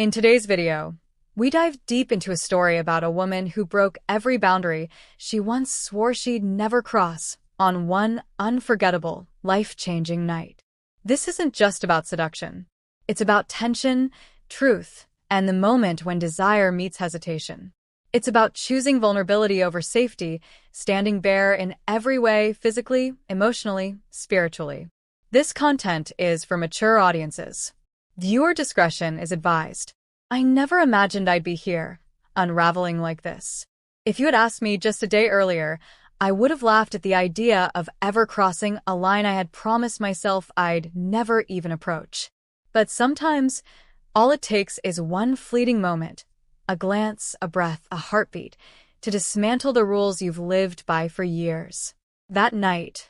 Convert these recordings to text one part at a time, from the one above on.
In today's video, we dive deep into a story about a woman who broke every boundary she once swore she'd never cross on one unforgettable, life-changing night. This isn't just about seduction. It's about tension, truth, and the moment when desire meets hesitation. It's about choosing vulnerability over safety, standing bare in every way, physically, emotionally, spiritually. This content is for mature audiences. Viewer discretion is advised. I never imagined I'd be here, unraveling like this. If you had asked me just a day earlier, I would have laughed at the idea of ever crossing a line I had promised myself I'd never even approach. But sometimes, all it takes is one fleeting moment, a glance, a breath, a heartbeat, to dismantle the rules you've lived by for years. That night,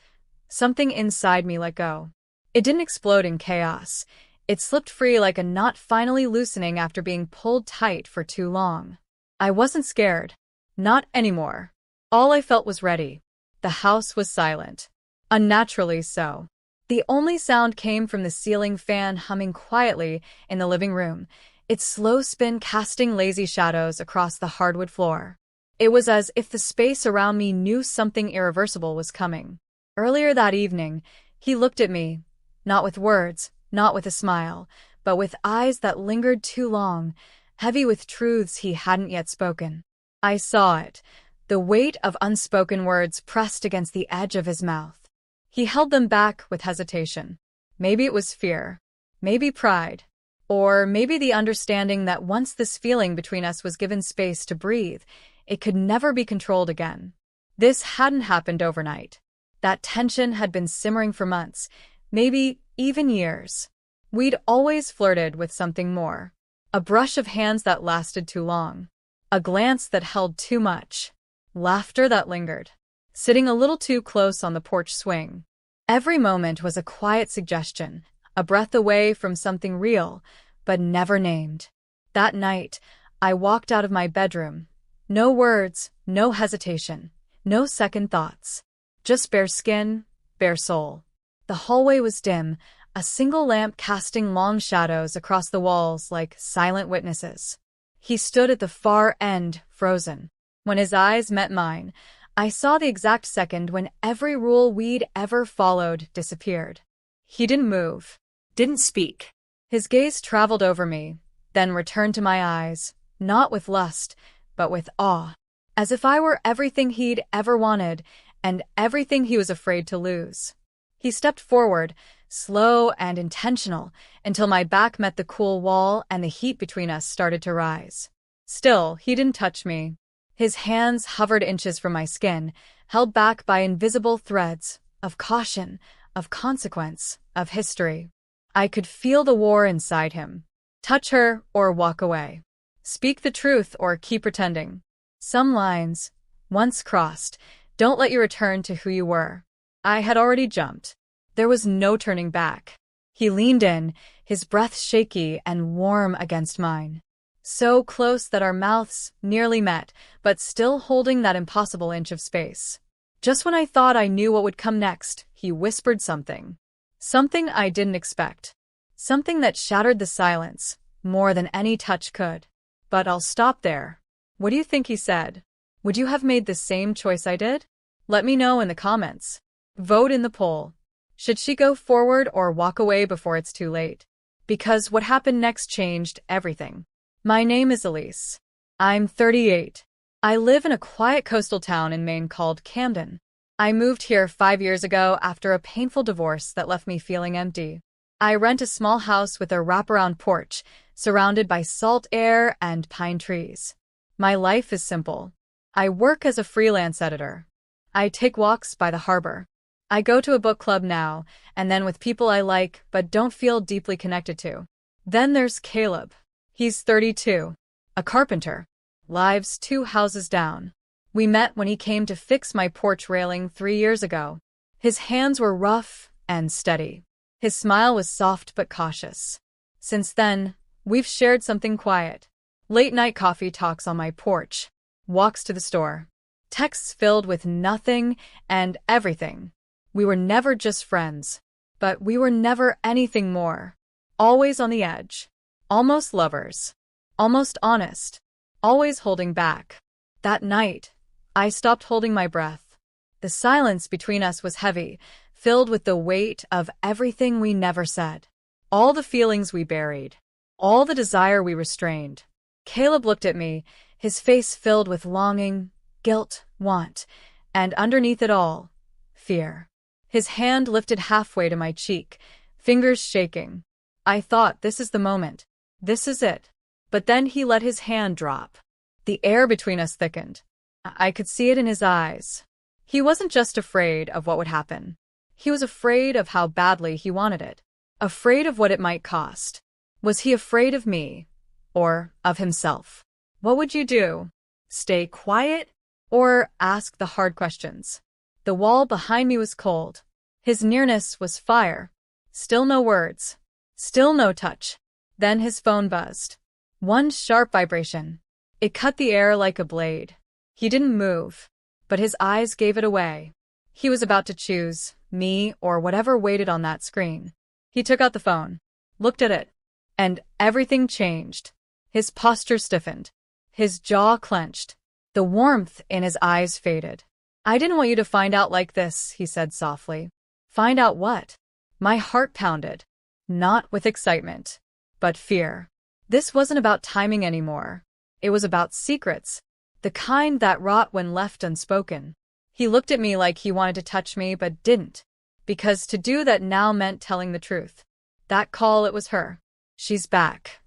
something inside me let go. It didn't explode in chaos. It slipped free like a knot finally loosening after being pulled tight for too long. I wasn't scared. Not anymore. All I felt was ready. The house was silent. Unnaturally so. The only sound came from the ceiling fan humming quietly in the living room, its slow spin casting lazy shadows across the hardwood floor. It was as if the space around me knew something irreversible was coming. Earlier that evening, he looked at me, not with words, not with a smile, but with eyes that lingered too long, heavy with truths he hadn't yet spoken. I saw it, the weight of unspoken words pressed against the edge of his mouth. He held them back with hesitation. Maybe it was fear, maybe pride, or maybe the understanding that once this feeling between us was given space to breathe, it could never be controlled again. This hadn't happened overnight. That tension had been simmering for months, maybe even years. We'd always flirted with something more. A brush of hands that lasted too long. A glance that held too much. Laughter that lingered. Sitting a little too close on the porch swing. Every moment was a quiet suggestion, a breath away from something real, but never named. That night, I walked out of my bedroom. No words, no hesitation, no second thoughts. Just bare skin, bare soul. The hallway was dim, a single lamp casting long shadows across the walls like silent witnesses. He stood at the far end, frozen. When his eyes met mine, I saw the exact second when every rule we'd ever followed disappeared. He didn't move, didn't speak. His gaze traveled over me, then returned to my eyes, not with lust, but with awe, as if I were everything he'd ever wanted and everything he was afraid to lose. He stepped forward, slow and intentional, until my back met the cool wall and the heat between us started to rise. Still, he didn't touch me. His hands hovered inches from my skin, held back by invisible threads of caution, of consequence, of history. I could feel the war inside him. Touch her or walk away. Speak the truth or keep pretending. Some lines, once crossed, don't let you return to who you were. I had already jumped. There was no turning back. He leaned in, his breath shaky and warm against mine. So close that our mouths nearly met, but still holding that impossible inch of space. Just when I thought I knew what would come next, he whispered something. Something I didn't expect. Something that shattered the silence, more than any touch could. But I'll stop there. What do you think he said? Would you have made the same choice I did? Let me know in the comments. Vote in the poll. Should she go forward or walk away before it's too late? Because what happened next changed everything. My name is Elise. I'm 38. I live in a quiet coastal town in Maine called Camden. I moved here 5 years ago after a painful divorce that left me feeling empty. I rent a small house with a wraparound porch, surrounded by salt air and pine trees. My life is simple. I work as a freelance editor. I take walks by the harbor. I go to a book club now and then with people I like but don't feel deeply connected to. Then there's Caleb. He's 32. A carpenter. Lives 2 houses down. We met when he came to fix my porch railing 3 years ago. His hands were rough and steady. His smile was soft but cautious. Since then, we've shared something quiet. Late-night coffee talks on my porch. Walks to the store. Texts filled with nothing and everything. We were never just friends, but we were never anything more. Always on the edge. Almost lovers. almost honest, always holding back. That night, I stopped holding my breath. The silence between us was heavy, filled with the weight of everything we never said. All the feelings we buried. All the desire we restrained. Caleb looked at me, his face filled with longing, guilt, want, and underneath it all, fear. His hand lifted halfway to my cheek, fingers shaking. I thought, this is the moment. This is it. But then he let his hand drop. The air between us thickened. I could see it in his eyes. He wasn't just afraid of what would happen. He was afraid of how badly he wanted it. Afraid of what it might cost. Was he afraid of me? Or of himself? What would you do? Stay quiet? Or ask the hard questions? The wall behind me was cold. His nearness was fire. Still no words. Still no touch. Then his phone buzzed. One sharp vibration. It cut the air like a blade. He didn't move, but his eyes gave it away. He was about to choose me or whatever waited on that screen. He took out the phone, looked at it, and everything changed. His posture stiffened. His jaw clenched. The warmth in his eyes faded. I didn't want you to find out like this, he said softly. Find out what? My heart pounded. Not with excitement, but fear. This wasn't about timing anymore. It was about secrets, the kind that rot when left unspoken. He looked at me like he wanted to touch me but didn't, because to do that now meant telling the truth. That call, it was her. She's back.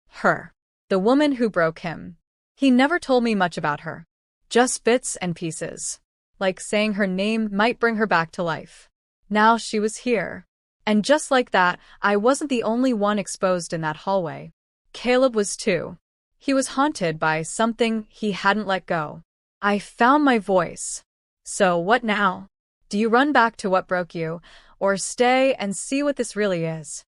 Her. The woman who broke him. He never told me much about her. Just bits and pieces. Like saying her name might bring her back to life. Now she was here. And just like that, I wasn't the only one exposed in that hallway. Caleb was too. He was haunted by something he hadn't let go. I found my voice. So what now? Do you run back to what broke you, or stay and see what this really is?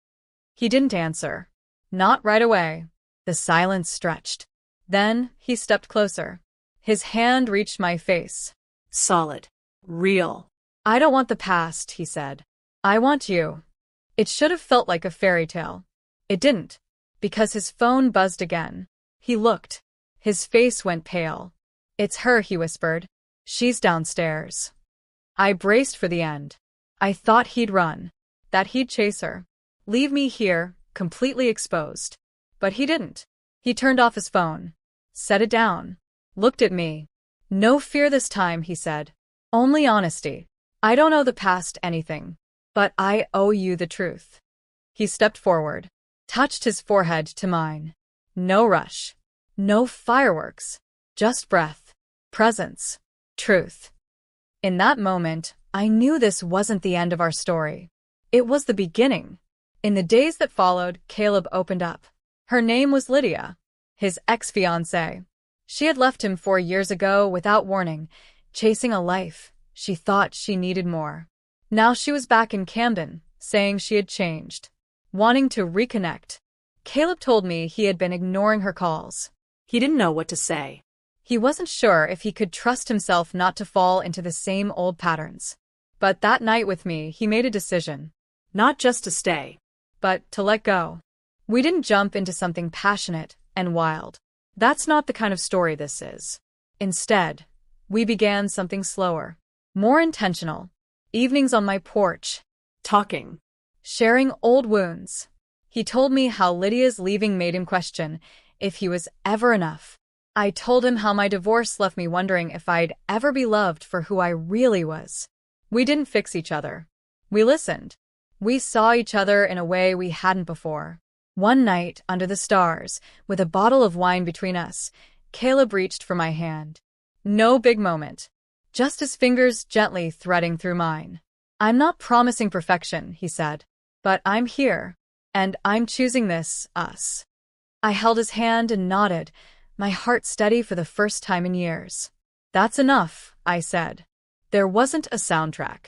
He didn't answer. Not right away. The silence stretched. Then he stepped closer. His hand reached my face. Solid. Real. I don't want the past, he said. I want you. It should have felt like a fairy tale. It didn't, because his phone buzzed again. He looked. His face went pale. It's her, he whispered. She's downstairs. I braced for the end. I thought he'd run, that he'd chase her, leave me here, completely exposed. But he didn't. He turned off his phone, set it down, looked at me. No fear this time, he said. Only honesty. I don't owe the past anything, but I owe you the truth. He stepped forward, touched his forehead to mine. No rush. No fireworks. Just breath. Presence. Truth. In that moment, I knew this wasn't the end of our story. It was the beginning. In the days that followed, Caleb opened up. Her name was Lydia, his ex-fiancée. She had left him 4 years ago without warning, chasing a life she thought she needed more. Now she was back in Camden, saying she had changed, wanting to reconnect. Caleb told me he had been ignoring her calls. He didn't know what to say. He wasn't sure if he could trust himself not to fall into the same old patterns. But that night with me, he made a decision. Not just to stay, but to let go. We didn't jump into something passionate and wild. That's not the kind of story this is. Instead, we began something slower, more intentional. Evenings on my porch, talking, sharing old wounds. He told me how Lydia's leaving made him question if he was ever enough. I told him how my divorce left me wondering if I'd ever be loved for who I really was. We didn't fix each other. We listened. We saw each other in a way we hadn't before. One night, under the stars, with a bottle of wine between us, Caleb reached for my hand. No big moment. Just his fingers gently threading through mine. I'm not promising perfection, he said, but I'm here, and I'm choosing this, us. I held his hand and nodded, my heart steady for the first time in years. That's enough, I said. There wasn't a soundtrack.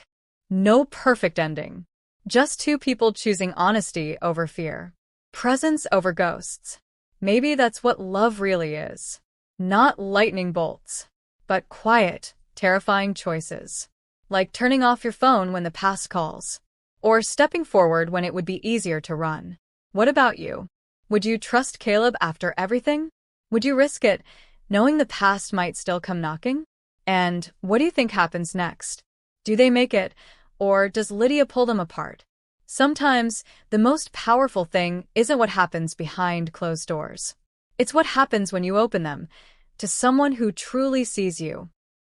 No perfect ending. Just two people choosing honesty over fear. Presence over ghosts. Maybe that's what love really is. Not lightning bolts, but quiet, terrifying choices. Like turning off your phone when the past calls. Or stepping forward when it would be easier to run. What about you? Would you trust Caleb after everything? Would you risk it, knowing the past might still come knocking? And what do you think happens next? Do they make it, or does Lydia pull them apart? Sometimes, the most powerful thing isn't what happens behind closed doors. It's what happens when you open them, to someone who truly sees you,